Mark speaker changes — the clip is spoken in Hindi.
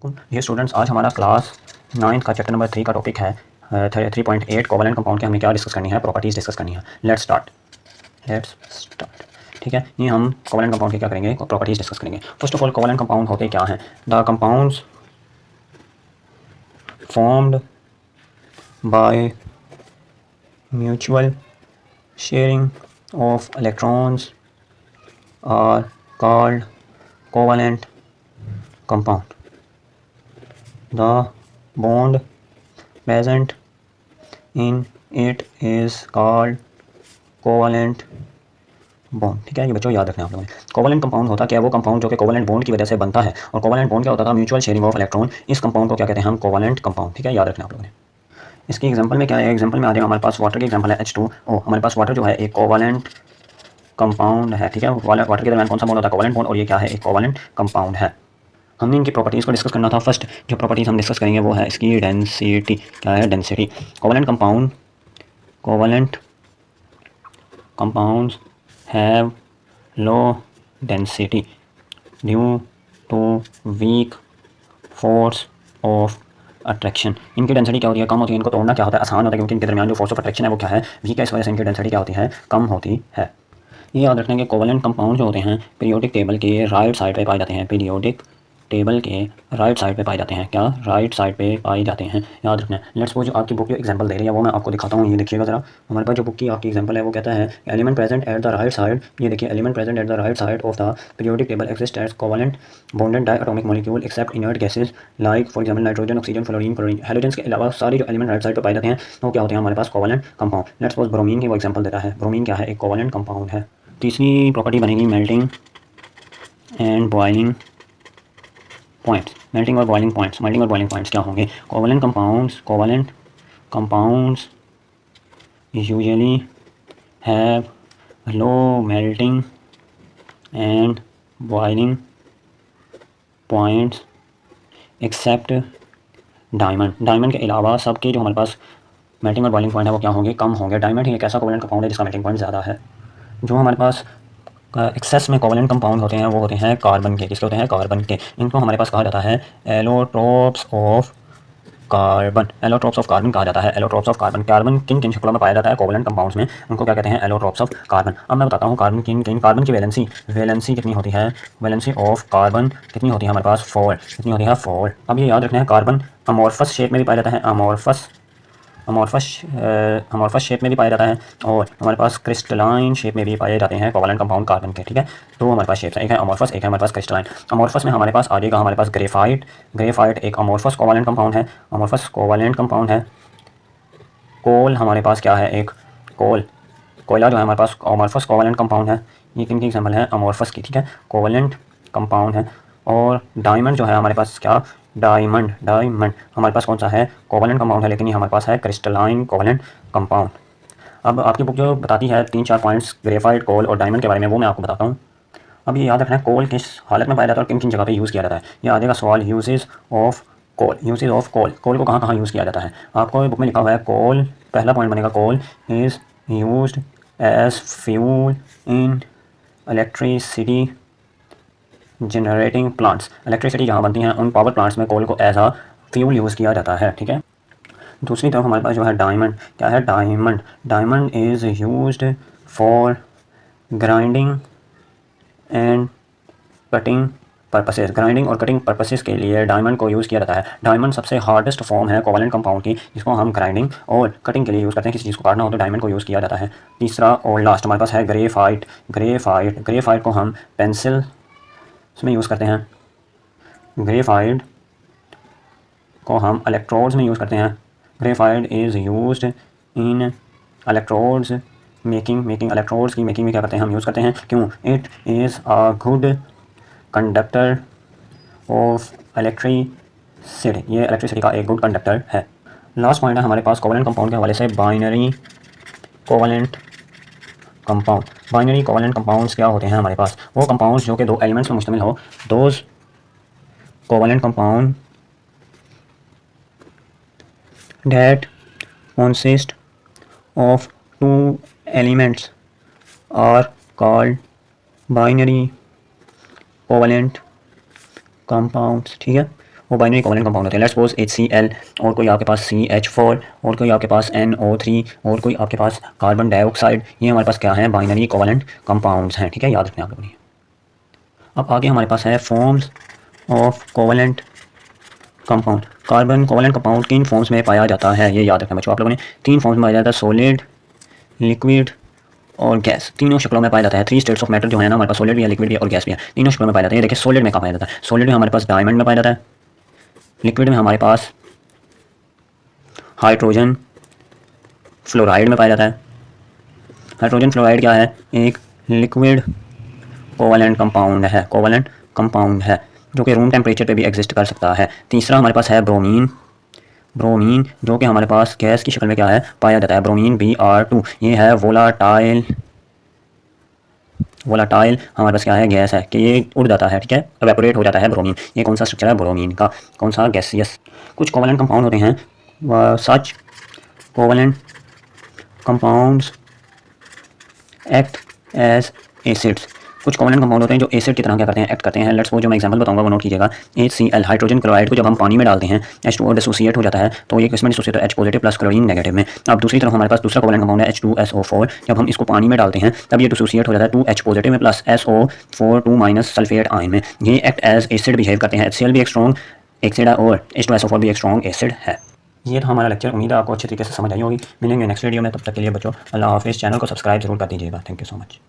Speaker 1: ये स्टूडेंट्स, आज हमारा क्लास 9 का चैप्टर नंबर 3 का टॉपिक है 3.8 कोवलेंट कंपाउंड के। हमने क्या डिस्कस करनी है? प्रॉपर्टीज़ डिस्कस करनी है। Let's start. ठीक है, ये हम कोवलेंट कंपाउंड की क्या करेंगे? प्रॉपर्टीज़ डिस्कस करेंगे। First of all, covalent compound होते क्या हैं? The compounds formed by mutual sharing of electrons are called covalent compound. The bond present in it is called covalent bond. ठीक है, ये बच्चों याद रखना आप लोगों ने। कोवलेंट कंपाउंड होता क्या है? वो कंपाउंड जो कि कोवलेंट बॉन्ड की वजह से बनता है। और कोवलेंट बॉन्ड क्या होता था? Mutual sharing of electron. इस कंपाउंड को क्या कहते हैं हम? Covalent compound. ठीक है, याद रखना आप लोगों ने। इसकी एग्जांपल में क्या है? एग्जांपल में आ जाएगा हमारे पास वाटर की एग्जांपल है H2O। हमारे पास वाटर जो है एक कोवलेंट कंपाउंड है। ठीक है, वाटर के दरमियान कौन सा बॉन्ड होता है? Covalent bond. और ये क्या है? एक कोवलेंट कंपाउंड है। हमने इनकी प्रॉपर्टीज़ को डिस्कस करना था। फर्स्ट जो प्रॉपर्टीज़ हम डिस्कस करेंगे वो है इसकी डेंसिटी। क्या है? Density. Covalent compounds have low density due to weak force of attraction. इनकी डेंसिटी क्या होती है? कम होती है। इनको तोड़ना क्या होता है? आसान होता है, क्योंकि इनके दरमियान जो फोर्स ऑफ अट्रैक्शन है वो क्या है? वीक है। इस वजह से इनकी डेंसिटी क्या होती है? कम होती है। ये याद रखना है कि कोवलेंट कंपाउंड जो होते हैं पीरियोडिक टेबल के राइट साइड पे पाए जाते हैं। पीरियोडिक टेबल के राइट साइड पे पाए जाते हैं। क्या? राइट साइड पे पाए जाते हैं, याद रखना है। लेट्स सपोज जो आपकी बुक जो एग्जांपल दे रही है वो मैं आपको दिखाता हूँ। ये देखिएगा ज़रा, हमारे पास जो बुक की आपकी एग्जांपल है वो कहता है element present at the right side. ये देखिए, element present at the right side of the periodic table exist as covalent bonded diatomic molecule except inert gases like for example nitrogen, oxygen, fluorine, chlorine. Halogens के अलावा सारी जो एलिमेंट राइट साइड पे पाए जाते हैं वो क्या होते हैं हमारे पास? Covalent compound. Let's suppose bromine की वो एग्जांपल देता है। ब्रोमीन क्या है? एक कोवलेंट कंपाउंड है। तीसरी प्रॉपर्टी बनेगी melting and boiling points. Melting और बॉइलिंग पॉइंट्स क्या होंगे? Covalent compounds usually have low melting and boiling points accept diamond के अलावा सबके जो हमारे पास मेल्टिंग और बॉइलिंग पॉइंट है वो क्या होंगे? कम होंगे। डायमंड ही एक ऐसा कोवलेंट कंपाउंड है जिसका मेल्टिंग पॉइंट ज़्यादा है। जो हमारे पास एक्सेस में कोवलेंट कंपाउंड होते हैं वो होते हैं कार्बन के। किसके होते हैं? कार्बन के। इनको हमारे पास कहा जाता है allotropes of carbon. Allotropes of carbon कहा जाता है। Allotropes of carbon. कार्बन किन किन शक्लों में पाया जाता है कोवलेंट कंपाउंड्स में? उनको क्या कहते हैं? Allotropes of carbon. अब मैं बताता हूँ कार्बन किन कार्बन की वैलेंसी कितनी होती है? वैलेंसी ऑफ कार्बन कितनी होती है हमारे पास? 4। कितनी होती है? 4। अब ये याद रखना है कार्बन अमोर्फस शेप में भी पाया जाता है। अमोर्फस शेप में भी पाया जाता है। और हमारे पास क्रिस्टलाइन शेप में भी पाए जाते हैं कोवलेंट कंपाउंड कार्बन के। ठीक है, तो हमारे पास शेप्स है, एक है अमोर्फस, एक है हमारे पास क्रिस्टलाइन। अमोर्फस में हमारे पास आ जाएगा हमारे पास ग्रेफाइट एक अमोर्फस कोवलेंट कंपाउंड है। कोल हमारे पास क्या है? एक कोयला जो है हमारे पास अमोर्फस कोवलेंट कंपाउंड है। ये किन की एग्जाम्पल है? अमोर्फस की। ठीक है, कोवलेंट कंपाउंड है। और डायमंड जो है हमारे पास क्या? डायमंड हमारे पास कौन सा है? कोवलेंट कंपाउंड है, लेकिन ये हमारे पास है क्रिस्टलाइन कोवलेंट कंपाउंड। अब आपकी बुक जो बताती है 3-4 पॉइंट्स ग्रेफाइट, कोल और डायमंड के बारे में, वो मैं आपको बताता हूँ। अब ये याद रखना है कोल किस हालत में पाया जाता है और किन किन जगह पे यूज़ किया जाता है। ये आ जाएगा सवाल, यूजेज ऑफ कोल को कहाँ कहाँ यूज़ किया जाता है? आपको बुक में लिखा हुआ है कोल, पहला पॉइंट बनेगा coal is used as fuel in electricity generating plants. Electricity जहाँ बनती हैं उन पावर प्लांट्स में कोल को एज आ फ्यूल यूज़ किया जाता है। ठीक है, दूसरी तरफ हमारे पास जो है डायमंड। क्या है? Diamond is used for grinding and cutting purposes. Grinding और कटिंग पर्पसेस के लिए डायमंड को यूज़ किया जाता है। डायमंड सबसे हार्डेस्ट फॉर्म है कोवलेंट कंपाउंड की, जिसको हम ग्राइंडिंग और कटिंग के लिए यूज़ करते हैं। किसी चीज़ को काटना हो तो डायमंड को यूज़ किया जाता है। तीसरा और लास्ट हमारे पास है ग्रेफाइट को हम पेंसिल में यूज़ करते हैं। ग्रेफाइट को हम इलेक्ट्रोड्स में यूज़ करते हैं। Graphite is used in electrodes making electrodes की मेकिंग में क्या करते हैं? हम यूज़ करते हैं। क्यों? It is a good conductor of electricity. ये इलेक्ट्रिसिटी का एक गुड कंडक्टर है। लास्ट पॉइंट है हमारे पास कोवलेंट कंपाउंड के हवाले से बाइनरी कोवलेंट कंपाउंड्स क्या होते हैं हमारे पास? वो कंपाउंड्स जो कि दो एलिमेंट्स पर मुश्तमिल हो। Those covalent compound that consist of two elements are called binary covalent compounds। ठीक है, वो बाइनरी कोवलेंट कंपाउंड होते हैं। लेट्स सपोज HCl और कोई आपके पास CH4 और कोई आपके पास NO3 और कोई आपके पास कार्बन डाइऑक्साइड, ये हमारे पास क्या है, बाइनरी कोवलेंट कंपाउंड्स हैं, ठीक है, याद रखना आप लोगों ने। अब आगे हमारे पास है forms of covalent compound. Carbon covalent compound किन फॉर्म्स में पाया जाता है, ये याद रखना बच्चों आप लोगों ने। 3 फॉर्म्स में पाया जाता है, सॉलिड, लिक्विड और गैस। तीनों शक्लों में पाया जाता है। 3 स्टेट्स ऑफ मैटर जो है ना, हमारे पास सॉलिड भी है, लिक्विड भी है और गैस भी है। तीनों शक्लों में पाया जाता है। ये देखिए सॉलिड में कहाँ पाया जाता है, सॉलिड में हमारे पास डायमंड में पाया जाता है, लिक्विड में हमारे पास हाइड्रोजन फ्लोराइड में पाया जाता है। हाइड्रोजन फ्लोराइड क्या है, एक लिक्विड कोवलेंट कंपाउंड है, कोवलेंट कंपाउंड है जो कि रूम टेम्परेचर पे भी एग्जिस्ट कर सकता है। तीसरा हमारे पास है ब्रोमीन, ब्रोमीन जो कि हमारे पास गैस की शक्ल में क्या है, पाया जाता है, ब्रोमीन Br2। ये है वोलाटाइल, वोलाटाइल हमारे पास क्या है, गैस है कि ये उड़ जाता है, ठीक है, एवेपोरेट हो जाता है ब्रोमीन। ये कौन सा स्ट्रक्चर है ब्रोमीन का, कौन सा, गैसियस। कुछ कोवलेंट कंपाउंड होते हैं, such covalent compounds act as acids. कुछ कोवलेंट कंपाउंड होते हैं जो एसिड की तरह क्या करते हैं, एक्ट करते हैं। लेट्स वो जो मैं एग्जांपल बताऊंगा वो नोट कीजिएगा। HCl हाइड्रोजन क्लोराइड को जब हम पानी में डालते हैं H2O डिसोसिएट हो जाता है, तो ये किसमें डिसोसिएट है, H positive plus chlorine negative में। अब दूसरी तरफ हमारे पास दूसरा कोवलेंट कंपाउंड है H2SO4। जब हम इसको पानी में डालते हैं तब ये डिसोसिएट हो जाता है 2H पॉजिटिव में plus SO4 2 minus sulphate ion में। ये एक्ट एज एसिड बिहेव करते हैं। HCl भी एक स्ट्रॉन्ग एसिड है और H2SO4 भी एक स्ट्रॉन्ग एसिड है। ये था हमारा लेक्चर, उम्मीद है आपको अच्छे तरीके से समझ आई होगी। मिलेंगे नेक्स्ट वीडियो में, तब तक के लिए बच्चों अल्लाह हाफिज़। चैनल को सब्सक्राइब जरूर कर दीजिएगा। Thank you so much.